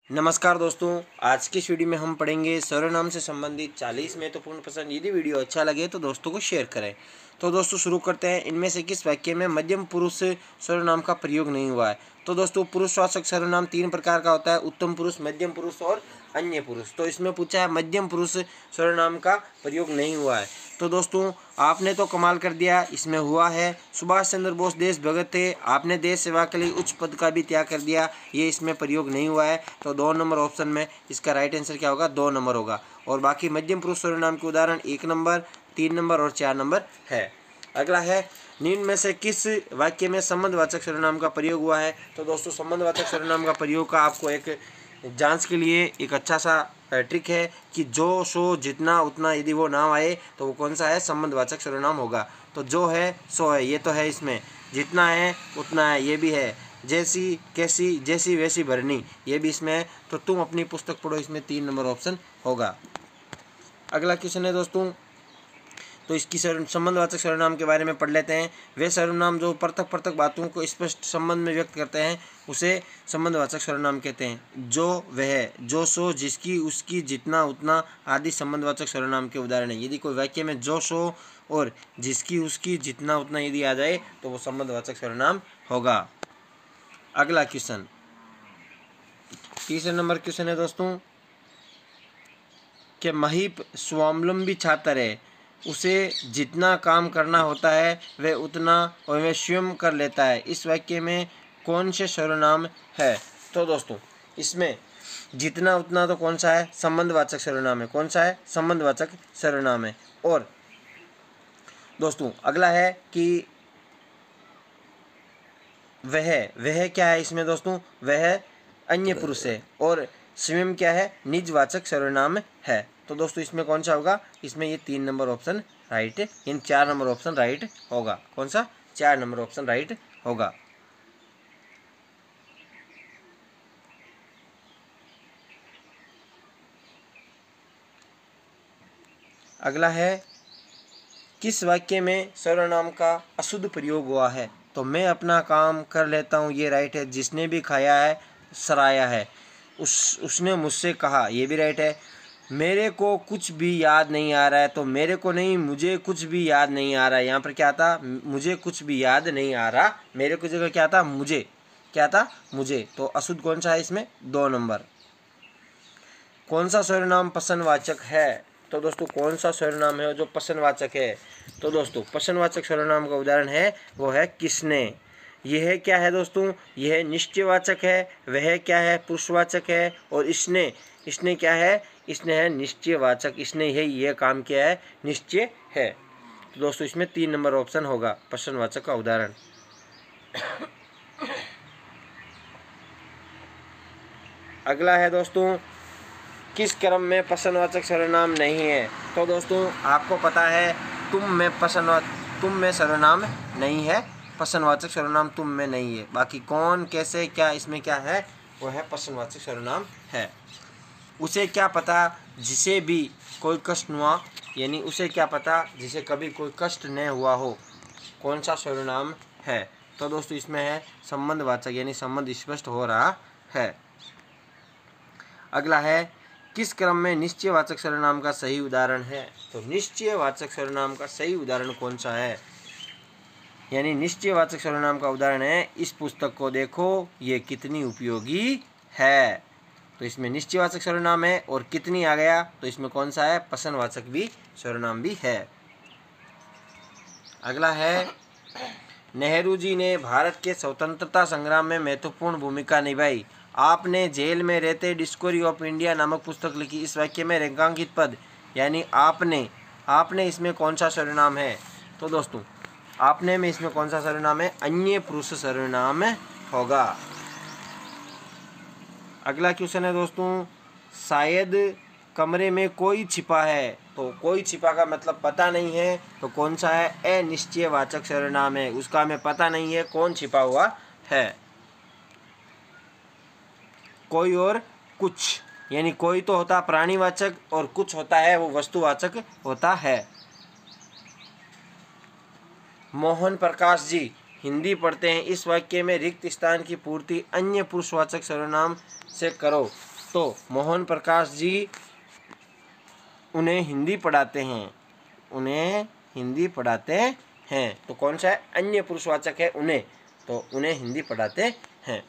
नमस्कार दोस्तों, आज की इस वीडियो में हम पढ़ेंगे सर्वनाम से संबंधित 40 महत्वपूर्ण प्रश्न। यदि वीडियो अच्छा लगे तो दोस्तों को शेयर करें। तो दोस्तों शुरू करते हैं। इनमें से किस वाक्य में मध्यम पुरुष सर्वनाम का प्रयोग नहीं हुआ है? तो दोस्तों पुरुषवाचक सर्वनाम 3 प्रकार का होता है: उत्तम पुरुष, मध्यम पुरुष और अन्य पुरुष। तो इसमें पूछा है मध्यम पुरुष सर्वनाम का प्रयोग नहीं हुआ है। तो दोस्तों आपने तो कमाल कर दिया, इसमें हुआ है। सुभाष चंद्र बोस देशभगत थे, आपने देश सेवा के लिए उच्च पद का भी त्याग कर दिया, ये इसमें प्रयोग नहीं हुआ है। तो 2 नंबर ऑप्शन में इसका राइट आंसर क्या होगा? 2 नंबर होगा। और बाकी मध्यम पुरुष सर्वनाम के उदाहरण 1 नंबर, 3 नंबर और 4 नंबर है। अगला है, निम्न में से किस वाक्य में संबंधवाचक सर्वनाम का प्रयोग हुआ है? तो दोस्तों संबंधवाचक सर्वनाम का प्रयोग का आपको एक जांच के लिए एक अच्छा सा ट्रिक है कि जो, सो, जितना, उतना यदि वो नाम आए तो वो कौन सा है? संबंधवाचक सर्वनाम होगा। तो जो है सो है, ये तो है इसमें। जितना है उतना है, ये भी है। जैसी, कैसी, जैसी वैसी भरनी, ये भी इसमें है। तो तुम अपनी पुस्तक पढ़ो, इसमें 3 नंबर ऑप्शन होगा। अगला क्वेश्चन है दोस्तों, तो इसकी संबंधवाचक सर्वनाम के बारे में पढ़ लेते हैं। वे सर्वनाम जो पृथक पृथक बातों को स्पष्ट संबंध में व्यक्त करते हैं उसे संबंधवाचक सर्वनाम कहते हैं। जो, वह, जो, सो, जिसकी, उसकी, जितना, उतना आदि संबंधवाचक सर्वनाम के उदाहरण हैं। यदि कोई वाक्य में जो, सो और जिसकी, उसकी, जितना, उतना यदि आ जाए तो वो संबंधवाचक सर्वनाम होगा। अगला क्वेश्चन, तीसरे नंबर क्वेश्चन है दोस्तों कि महीप स्वावलंबी छात्र है, उसे जितना काम करना होता है वह उतना और वह स्वयं कर लेता है। इस वाक्य में कौन से सर्वनाम है? तो दोस्तों इसमें जितना, उतना तो कौन सा है? संबंधवाचक सर्वनाम है। कौन सा है? संबंधवाचक सर्वनाम है। और दोस्तों अगला है कि वह क्या है इसमें दोस्तों? वह अन्य पुरुष है। और स्वयं क्या है? निजवाचक सर्वनाम है। तो दोस्तों इसमें कौन सा होगा? इसमें ये 3 नंबर ऑप्शन राइट है, इन 4 नंबर ऑप्शन राइट होगा। कौन सा? 4 नंबर ऑप्शन राइट होगा। अगला है, किस वाक्य में सर्वनाम का अशुद्ध प्रयोग हुआ है? तो मैं अपना काम कर लेता हूँ, ये राइट है। जिसने भी खाया है सराया है, उसने मुझसे कहा, ये भी राइट है। मेरे को कुछ भी याद नहीं आ रहा है, तो मेरे को नहीं, मुझे कुछ भी याद नहीं आ रहा है। यहाँ पर क्या था? मुझे कुछ भी याद नहीं आ रहा। मेरे को जगह क्या था? मुझे। क्या था? मुझे। तो अशुद्ध कौन सा है इसमें? 2 नंबर। कौन सा सर्वनाम प्रश्नवाचक है? तो दोस्तों कौन सा सर्वनाम है जो प्रश्नवाचक है? तो दोस्तों प्रश्नवाचक सर्वनाम का उदाहरण है वो है किसने। यह क्या है दोस्तों? यह निश्चयवाचक है। वह क्या है? पुरुषवाचक है। और इसने क्या है? इसने है निश्चयवाचक। इसने यह काम किया है, निश्चय है। तो दोस्तों इसमें 3 नंबर ऑप्शन होगा प्रश्नवाचक का उदाहरण। अगला है दोस्तों, किस क्रम में प्रश्नवाचक सर्वनाम नहीं है? तो दोस्तों आपको पता है तुम में सर्वनाम नहीं है। प्रश्नवाचक सर्वनाम तुम में नहीं है। बाकी कौन, कैसे, क्या, इसमें क्या है? वो है प्रश्नवाचक सर्वनाम है। उसे क्या पता जिसे भी कोई कष्ट हुआ, यानी उसे क्या पता जिसे कभी कोई कष्ट न हुआ हो, कौन सा सर्वनाम है? तो दोस्तों इसमें है संबंधवाचक, यानी संबंध स्पष्ट हो रहा है। अगला है, किस क्रम में निश्चयवाचक सर्वनाम का सही उदाहरण है? तो निश्चयवाचक सर्वनाम का सही उदाहरण कौन सा है? यानी निश्चयवाचक सर्वनाम का उदाहरण है, इस पुस्तक को देखो, ये कितनी उपयोगी है। तो इसमें निश्चयवाचक सर्वनाम है। और कितनी आ गया तो इसमें कौन सा है? प्रश्नवाचक भी सर्वनाम भी है। अगला है, नेहरू जी ने भारत के स्वतंत्रता संग्राम में महत्वपूर्ण भूमिका निभाई। आपने जेल में रहते डिस्कवरी ऑफ इंडिया नामक पुस्तक लिखी। इस वाक्य में रेखांकित पद, यानी आपने इसमें कौन सा सर्वनाम है? तो दोस्तों आपने में इसमें कौन सा सर्वनाम है? अन्य पुरुष सर्वनाम होगा। अगला क्वेश्चन है दोस्तों, शायद कमरे में कोई छिपा है। तो कोई छिपा का मतलब पता नहीं है, तो कौन सा है? अनिश्चयवाचक सर्वनाम है। उसका हमें पता नहीं है कौन छिपा हुआ है। कोई और कुछ, यानी कोई तो होता प्राणीवाचक और कुछ होता है वो वस्तुवाचक होता है। मोहन प्रकाश जी हिंदी पढ़ते हैं। इस वाक्य में रिक्त स्थान की पूर्ति अन्य पुरुषवाचक सर्वनाम से करो। तो मोहन प्रकाश जी उन्हें हिंदी पढ़ाते हैं, उन्हें हिंदी पढ़ाते हैं। तो कौन सा है? अन्य पुरुषवाचक है उन्हें, तो उन्हें हिंदी पढ़ाते हैं।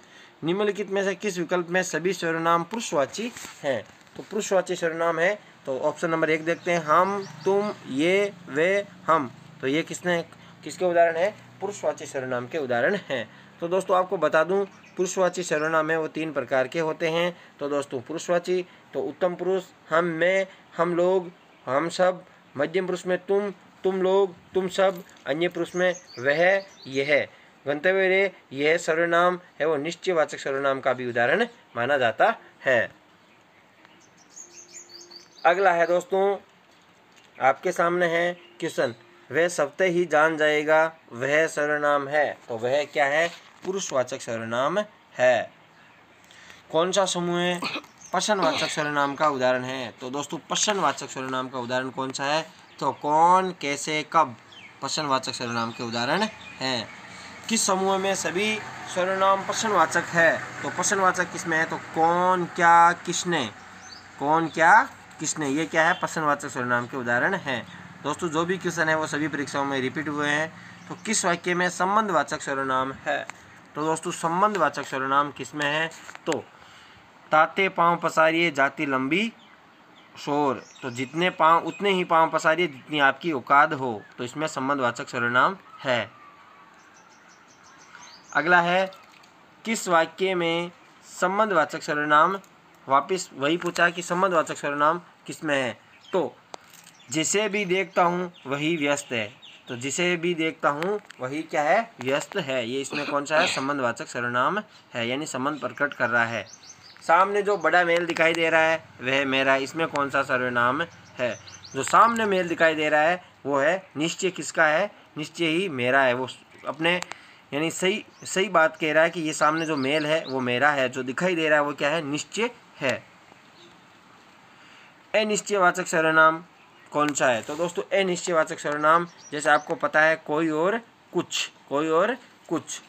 निम्नलिखित में से किस विकल्प में सभी सर्वनाम पुरुषवाची हैं? तो पुरुषवाची सर्वनाम है तो ऑप्शन नंबर 1 देखते हैं, हम, तुम, ये, वे, हम। तो ये किसके उदाहरण है? पुरुषवाची सर्वनाम के उदाहरण हैं। तो दोस्तों आपको बता दूं, पुरुषवाची सर्वनाम है वो 3 प्रकार के होते हैं। तो दोस्तों पुरुषवाची तो उत्तम पुरुष हम, मैं, हम लोग, हम सब, मध्यम पुरुष में तुम, तुम लोग, तुम सब, अन्य पुरुष में वह, यह। गंतव्य रे यह सर्वनाम है वो निश्चयवाचक सर्वनाम का भी उदाहरण माना जाता है। अगला है दोस्तों आपके सामने है क्वेश्चन, वह स्वतः ही जान जाएगा वह सर्वनाम है। तो वह क्या है? पुरुषवाचक सर्वनाम है। कौन सा समूह है? प्रश्नवाचक सर्वनाम का उदाहरण है। तो दोस्तों प्रश्नवाचक सर्वनाम का उदाहरण कौन सा है? तो कौन, कैसे, कब प्रश्नवाचक सर्वनाम के उदाहरण हैं। किस समूह में सभी सर्वनाम प्रश्नवाचक है? तो प्रश्नवाचक किसमें है? तो कौन, क्या, किसने, कौन, क्या, किसने, ये क्या है? प्रश्नवाचक सर्वनाम के उदाहरण हैं। दोस्तों जो भी क्वेश्चन है वो सभी परीक्षाओं में रिपीट हुए हैं। तो किस वाक्य में संबंधवाचक सर्वनाम है? तो दोस्तों संबंधवाचक सर्वनाम किसमें है? तो ताते पाँव पसारिए जाती लंबी शोर। तो जितने पाँव उतने ही पाँव पसारिए जितनी आपकी औकात हो। तो इसमें संबंधवाचक सर्वनाम है। अगला है किस वाक्य में संबंधवाचक सर्वनाम, वापस वही पूछा कि संबंधवाचक सर्वनाम किसमें है? तो जिसे भी देखता हूँ वही व्यस्त है। तो जिसे भी देखता हूँ वही क्या है? व्यस्त है। ये इसमें कौन सा है? संबंधवाचक सर्वनाम है, यानी संबंध प्रकट कर रहा है। सामने जो बड़ा मेल दिखाई दे रहा है वह मेरा, इसमें कौन सा सर्वनाम है? जो सामने मेल दिखाई दे रहा है वो है निश्चय। किसका है? निश्चय ही मेरा है। वो अपने यानी सही बात कह रहा है कि ये सामने जो मेल है वो मेरा है, जो दिखाई दे रहा है वो क्या है? निश्चय है। अनिश्चयवाचक सर्वनाम कौन सा है? तो दोस्तों अनिश्चयवाचक सर्वनाम जैसे आपको पता है कोई और कुछ, कोई और कुछ।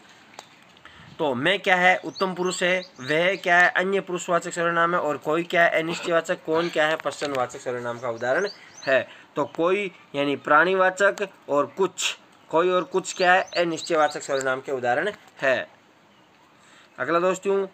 तो मैं क्या है? उत्तम पुरुष है। वह क्या है? अन्य पुरुषवाचक सर्वनाम है। और कोई क्या है? अनिश्चयवाचक। कौन क्या है? प्रश्नवाचक सर्वनाम का उदाहरण है। तो कोई यानी प्राणीवाचक और कुछ, कोई और कुछ क्या है? अनिश्चयवाचक सर्वनाम के उदाहरण है। अगला दोस्तों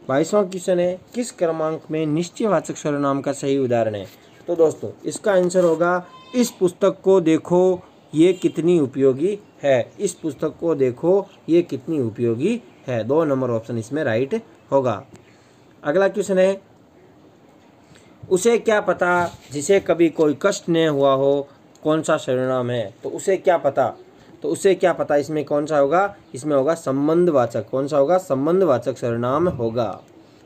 22वां क्वेश्चन है, किस क्रमांक में निश्चयवाचक सर्वनाम का सही उदाहरण है? तो दोस्तों इसका आंसर होगा, इस पुस्तक को देखो ये कितनी उपयोगी है। इस पुस्तक को देखो ये कितनी उपयोगी है। 2 नंबर ऑप्शन इसमें राइट होगा। अगला क्वेश्चन है, उसे क्या पता जिसे कभी कोई कष्ट न हुआ हो, कौन सा सर्वनाम है? तो उसे क्या पता, तो उसे क्या पता इसमें कौन सा होगा? इसमें होगा संबंधवाचक। कौन सा होगा? संबंधवाचक सर्वनाम होगा।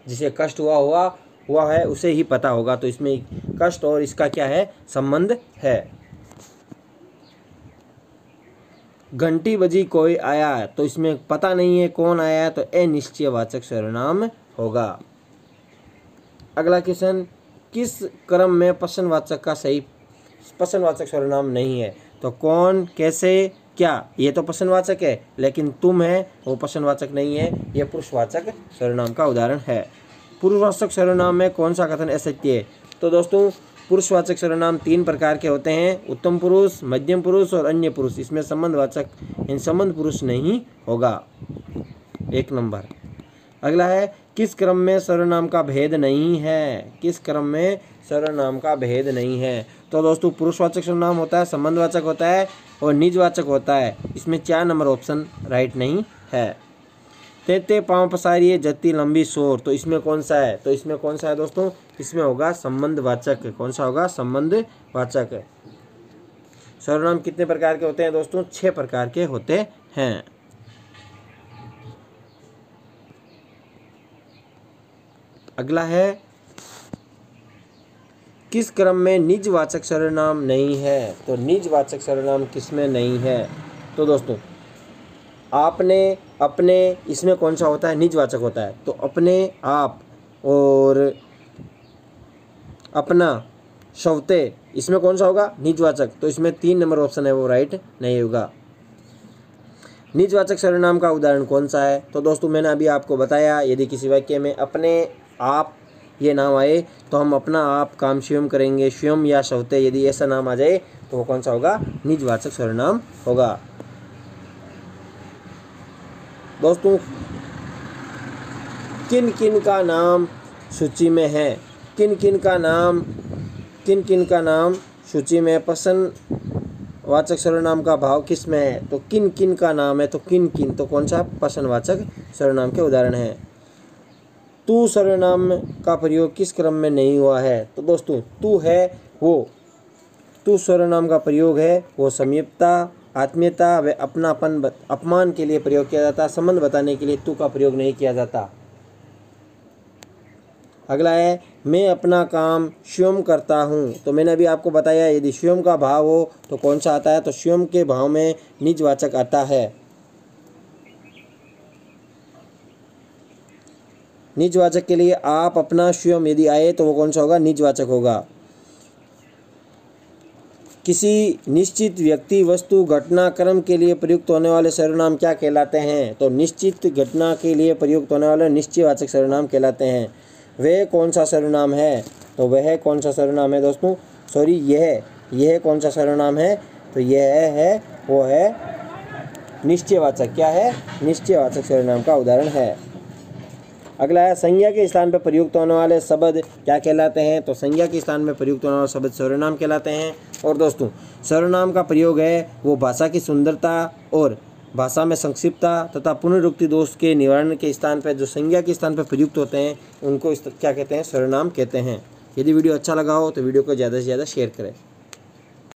जिसे कष्ट हुआ है उसे ही पता होगा। तो इसमें कष्ट और इसका क्या है? संबंध है। घंटी बजी कोई आया, तो इसमें पता नहीं है कौन आया है, तो अनिश्चयवाचक सर्वनाम होगा। अगला क्वेश्चन, किस क्रम में प्रश्नवाचक का सही प्रश्नवाचक सर्वनाम नहीं है? तो कौन, कैसे, क्या, ये तो प्रश्नवाचक है, लेकिन तुम है वो प्रश्नवाचक नहीं है, ये पुरुषवाचक सर्वनाम का उदाहरण है। पुरुषवाचक सर्वनाम में कौन सा कथन असत्य है? तो दोस्तों पुरुषवाचक सर्वनाम 3 प्रकार के होते हैं, उत्तम पुरुष, मध्यम पुरुष और अन्य पुरुष। इसमें संबंधवाचक इन संबंध पुरुष नहीं होगा। 1 नंबर। अगला है, किस क्रम में सर्वनाम का भेद नहीं है? किस क्रम में सर्वनाम का भेद नहीं है? तो दोस्तों पुरुषवाचक सर्वनाम होता है, संबंधवाचक होता है और निजवाचक होता है। इसमें 4 नंबर ऑप्शन राइट नहीं है। तेते पाँव पसारिए जत्ती लंबी शोर, तो इसमें कौन सा है? तो इसमें कौन सा है दोस्तों? इसमें होगा संबंधवाचक। कौन सा होगा? संबंधवाचक। सर्वनाम कितने प्रकार के होते हैं दोस्तों? 6 प्रकार के होते हैं। अगला है, किस क्रम में निजवाचक सर्वनाम नहीं है? तो निजवाचक सर्वनाम किसमें नहीं है? तो दोस्तों आपने, अपने, इसमें कौन सा होता है? निजवाचक होता है। तो अपने, आप और अपना, स्वतः, इसमें कौन सा होगा? निजवाचक। तो इसमें 3 नंबर ऑप्शन है वो राइट नहीं होगा। निजवाचक सर्वनाम का उदाहरण कौन सा है? तो दोस्तों मैंने अभी आपको बताया, यदि किसी वाक्य में अपने आप ये नाम आए तो हम अपना आप काम स्वयं करेंगे, स्वयं या स्वतः, यदि ऐसा नाम आ जाए तो वो कौन सा होगा? निजवाचक सर्वनाम होगा। दोस्तों किन किन का नाम सूची में है? किन किन का नाम सूची में? प्रश्नवाचक सर्वनाम का भाव किस में है? तो किन किन का नाम है, तो किन किन तो कौन सा? प्रश्नवाचक सर्वनाम के उदाहरण है। तू सर्वनाम का प्रयोग किस क्रम में नहीं हुआ है? तो दोस्तों तू है वो, तू सर्वनाम का प्रयोग है वो समीपता, आत्मीयता व अपनापन, अपमान के लिए प्रयोग किया जाता है। संबंध बताने के लिए तू का प्रयोग नहीं किया जाता। अगला है मैं अपना काम स्वयं करता हूँ। तो मैंने अभी आपको बताया, यदि स्वयं का भाव हो तो कौन सा आता है? तो स्वयं के भाव में निजवाचक आता है। निजवाचक के लिए आप, अपना, स्वयं यदि आए तो वो कौन सा होगा? निजवाचक होगा। किसी निश्चित व्यक्ति, वस्तु, घटना, क्रम के लिए प्रयुक्त होने वाले सर्वनाम क्या कहलाते हैं? तो निश्चित घटना के लिए प्रयुक्त होने वाले निश्चयवाचक सर्वनाम कहलाते हैं। वह कौन सा सर्वनाम है? तो वह कौन सा सर्वनाम है दोस्तों? सॉरी, यह कौन सा सर्वनाम है? तो यह है, वो है निश्चयवाचक। क्या है? निश्चयवाचक सर्वनाम का उदाहरण है। अगला है संज्ञा के स्थान पर प्रयुक्त होने वाले शब्द क्या कहलाते हैं? तो संज्ञा के स्थान में प्रयुक्त होने वाले शब्द सर्वनाम कहलाते हैं। और दोस्तों सर्वनाम का प्रयोग है वो भाषा की सुंदरता और भाषा में संक्षिप्तता तथा पुनरुक्ति दोष के निवारण के स्थान पर जो संज्ञा के स्थान पर प्रयुक्त होते हैं उनको क्या कहते हैं? सर्वनाम कहते हैं। यदि वीडियो अच्छा लगा हो तो वीडियो को ज़्यादा से ज़्यादा शेयर करें।